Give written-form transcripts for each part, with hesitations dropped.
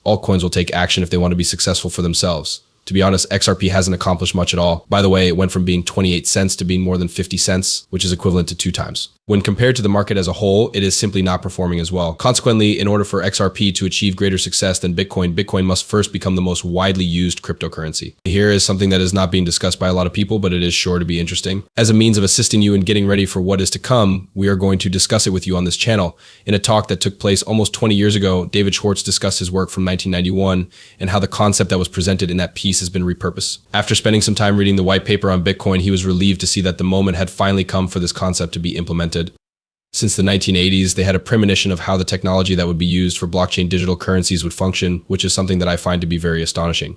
Altcoins will take action if they want to be successful for themselves. To be honest, XRP hasn't accomplished much at all. By the way, it went from being 28 cents to being more than 50 cents, which is equivalent to 2 times. When compared to the market as a whole, it is simply not performing as well. Consequently, in order for XRP to achieve greater success than Bitcoin must first become the most widely used cryptocurrency. Here is something that is not being discussed by a lot of people, but it is sure to be interesting. As a means of assisting you in getting ready for what is to come, we are going to discuss it with you on this channel. In a talk that took place almost 20 years ago, David Schwartz discussed his work from 1991 and how the concept that was presented in that piece has been repurposed. After spending some time reading the white paper on Bitcoin, he was relieved to see that the moment had finally come for this concept to be implemented. Since the 1980s, they had a premonition of how the technology that would be used for blockchain digital currencies would function, which is something that I find to be very astonishing.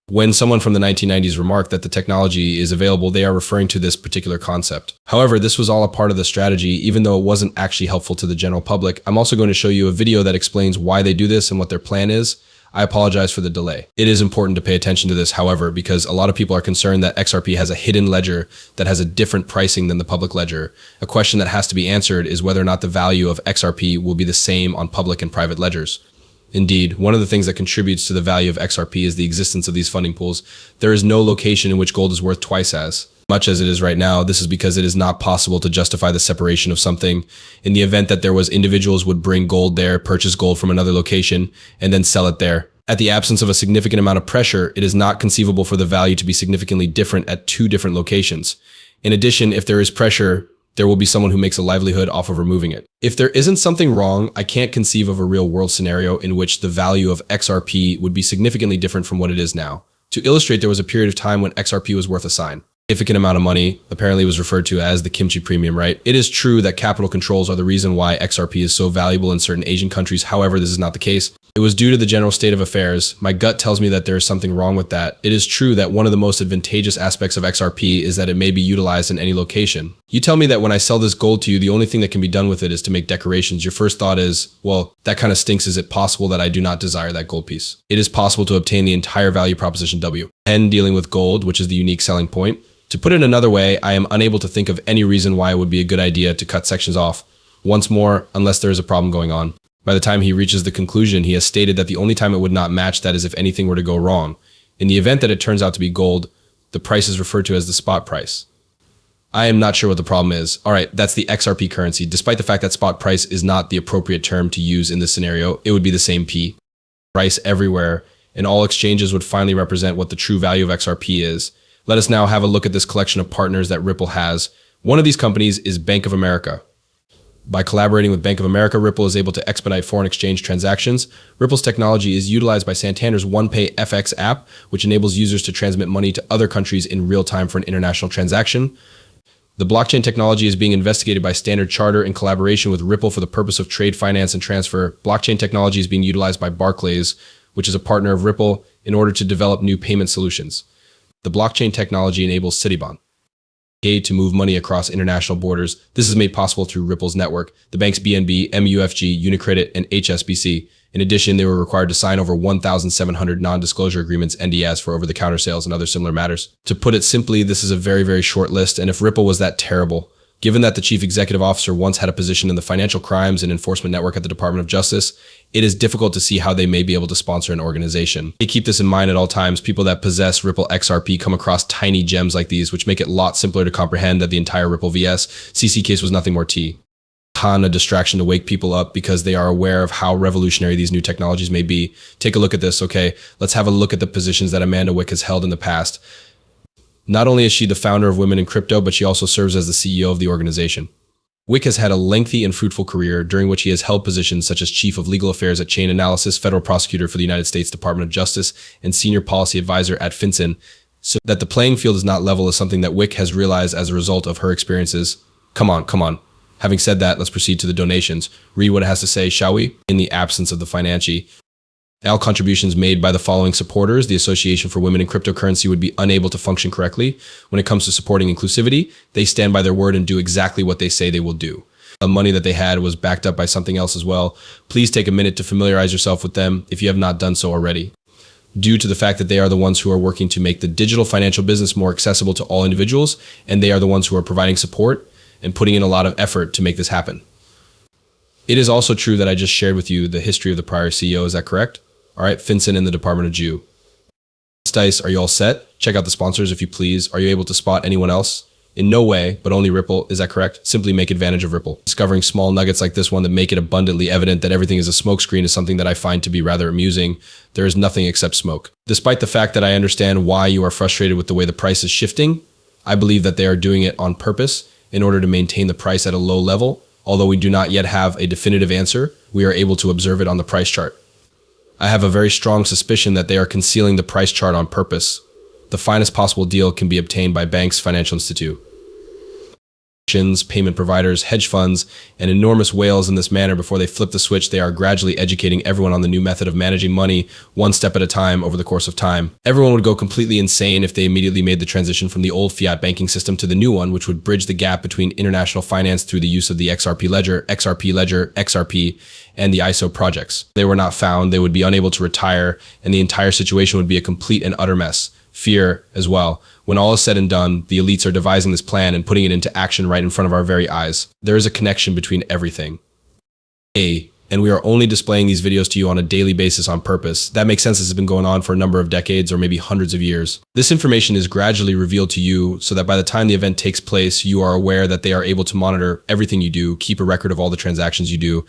When someone from the 1990s remarked that the technology is available, they are referring to this particular concept. However, this was all a part of the strategy, even though it wasn't actually helpful to the general public. I'm also going to show you a video that explains why they do this and what their plan is. I apologize for the delay. It is important to pay attention to this, however, because a lot of people are concerned that XRP has a hidden ledger that has a different pricing than the public ledger. A question that has to be answered is whether or not the value of XRP will be the same on public and private ledgers. Indeed, one of the things that contributes to the value of XRP is the existence of these funding pools. There is no location in which gold is worth twice as much as it is right now. This is because it is not possible to justify the separation of something. In the event that there was individuals would bring gold there, purchase gold from another location, and then sell it there. At the absence of a significant amount of pressure, it is not conceivable for the value to be significantly different at 2 different locations. In addition, if there is pressure, there will be someone who makes a livelihood off of removing it. If there isn't something wrong, I can't conceive of a real world scenario in which the value of XRP would be significantly different from what it is now. To illustrate, there was a period of time when XRP was worth a significant amount of money, apparently was referred to as the kimchi premium, right? It is true that capital controls are the reason why XRP is so valuable in certain Asian countries. However, this is not the case. It was due to the general state of affairs. My gut tells me that there is something wrong with that. It is true that one of the most advantageous aspects of XRP is that it may be utilized in any location. You tell me that when I sell this gold to you, the only thing that can be done with it is to make decorations. Your first thought is, well, that kind of stinks. Is it possible that I do not desire that gold piece? It is possible to obtain the entire value proposition W. And dealing with gold, which is the unique selling point. To put it another way, I am unable to think of any reason why it would be a good idea to cut sections off. Once more, unless there is a problem going on. By the time he reaches the conclusion, he has stated that the only time it would not match that is if anything were to go wrong. In the event that it turns out to be gold, the price is referred to as the spot price. I am not sure what the problem is. All right, that's the XRP currency. Despite the fact that spot price is not the appropriate term to use in this scenario, it would be the same P. Price everywhere, and all exchanges would finally represent what the true value of XRP is. Let us now have a look at this collection of partners that Ripple has. One of these companies is Bank of America. By collaborating with Bank of America, Ripple is able to expedite foreign exchange transactions. Ripple's technology is utilized by Santander's OnePay FX app, which enables users to transmit money to other countries in real time for an international transaction. The blockchain technology is being investigated by Standard Chartered in collaboration with Ripple for the purpose of trade finance and transfer. Blockchain technology is being utilized by Barclays, which is a partner of Ripple, in order to develop new payment solutions. The blockchain technology enables Citibank to move money across international borders. This is made possible through Ripple's network, the banks BNB, MUFG, Unicredit, and HSBC. In addition, they were required to sign over 1,700 non-disclosure agreements, NDAs, for over-the-counter sales and other similar matters. To put it simply, this is a very, very short list, and if Ripple was that terrible, given that the chief executive officer once had a position in the Financial Crimes and Enforcement Network at the Department of Justice, it is difficult to see how they may be able to sponsor an organization. They keep this in mind at all times. People that possess Ripple XRP come across tiny gems like these, which make it a lot simpler to comprehend that the entire Ripple vs. CC case was nothing more a distraction to wake people up because they are aware of how revolutionary these new technologies may be. Take a look at this, okay? Let's have a look at the positions that Amanda Wick has held in the past. Not only is she the founder of Women in Crypto, but she also serves as the CEO of the organization. Wick has had a lengthy and fruitful career during which he has held positions such as Chief of Legal Affairs at Chain Analysis, Federal Prosecutor for the United States Department of Justice, and Senior Policy Advisor at FinCEN. So that the playing field is not level is something that Wick has realized as a result of her experiences. Come on. Having said that, let's proceed to the donations. Read what it has to say, shall we? In the absence of the financial all contributions made by the following supporters, the Association for Women in Cryptocurrency would be unable to function correctly. When it comes to supporting inclusivity, they stand by their word and do exactly what they say they will do. The money that they had was backed up by something else as well. Please take a minute to familiarize yourself with them if you have not done so already. Due to the fact that they are the ones who are working to make the digital financial business more accessible to all individuals, and they are the ones who are providing support and putting in a lot of effort to make this happen. It is also true that I just shared with you the history of the prior CEO, is that correct? All right, Finson in the Department of Jew. Dice, are you all set? Check out the sponsors if you please. Are you able to spot anyone else? In no way, but only Ripple. Is that correct? Simply make advantage of Ripple. Discovering small nuggets like this one that make it abundantly evident that everything is a smokescreen is something that I find to be rather amusing. There is nothing except smoke. Despite the fact that I understand why you are frustrated with the way the price is shifting, I believe that they are doing it on purpose in order to maintain the price at a low level. Although we do not yet have a definitive answer, we are able to observe it on the price chart. I have a very strong suspicion that they are concealing the price chart on purpose. The finest possible deal can be obtained by banks, financial institutions, payment providers, hedge funds, and enormous whales in this manner. Before they flip the switch, they are gradually educating everyone on the new method of managing money one step at a time over the course of time. Everyone would go completely insane if they immediately made the transition from the old fiat banking system to the new one, which would bridge the gap between international finance through the use of the XRP ledger, XRP, and the ISO projects. If they were not found, they would be unable to retire, and the entire situation would be a complete and utter mess. Fear as well. When all is said and done, the elites are devising this plan and putting it into action right in front of our very eyes. There is a connection between everything. And we are only displaying these videos to you on a daily basis on purpose. That makes sense. This has been going on for a number of decades or maybe hundreds of years. This information is gradually revealed to you so that by the time the event takes place, you are aware that they are able to monitor everything you do, keep a record of all the transactions you do,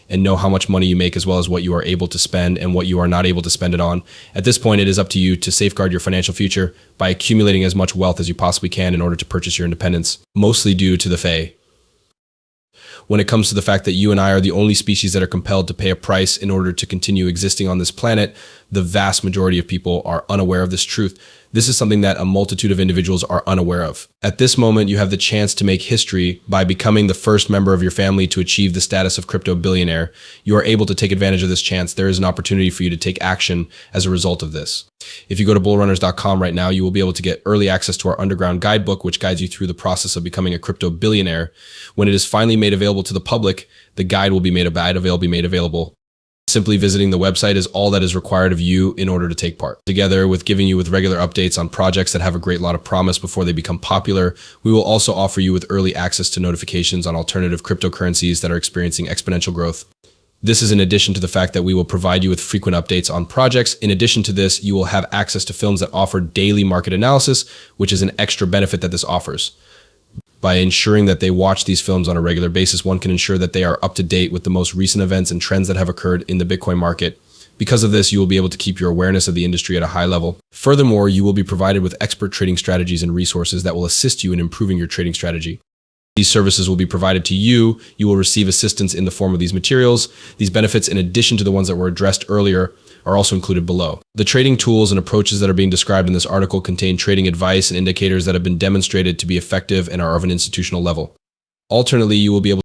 and know how much money you make as well as what you are able to spend and what you are not able to spend it on. At this point, it is up to you to safeguard your financial future by accumulating as much wealth as you possibly can in order to purchase your independence, mostly due to the Fae. When it comes to the fact that you and I are the only species that are compelled to pay a price in order to continue existing on this planet, the vast majority of people are unaware of this truth. This is something that a multitude of individuals are unaware of. At this moment, you have the chance to make history by becoming the first member of your family to achieve the status of crypto billionaire. You are able to take advantage of this chance. There is an opportunity for you to take action as a result of this. If you go to bullrunners.com right now, you will be able to get early access to our underground guidebook, which guides you through the process of becoming a crypto billionaire. When it is finally made available to the public, the guide will be made available. Simply visiting the website is all that is required of you in order to take part. Together with giving you with regular updates on projects that have a great lot of promise before they become popular, we will also offer you with early access to notifications on alternative cryptocurrencies that are experiencing exponential growth. This is in addition to the fact that we will provide you with frequent updates on projects. In addition to this, you will have access to films that offer daily market analysis, which is an extra benefit that this offers. By ensuring that they watch these films on a regular basis, one can ensure that they are up to date with the most recent events and trends that have occurred in the Bitcoin market. Because of this, you will be able to keep your awareness of the industry at a high level. Furthermore, you will be provided with expert trading strategies and resources that will assist you in improving your trading strategy. These services will be provided to you. You will receive assistance in the form of these materials. These benefits, in addition to the ones that were addressed earlier, are also included below. The trading tools and approaches that are being described in this article contain trading advice and indicators that have been demonstrated to be effective and are of an institutional level. Alternately, you will be able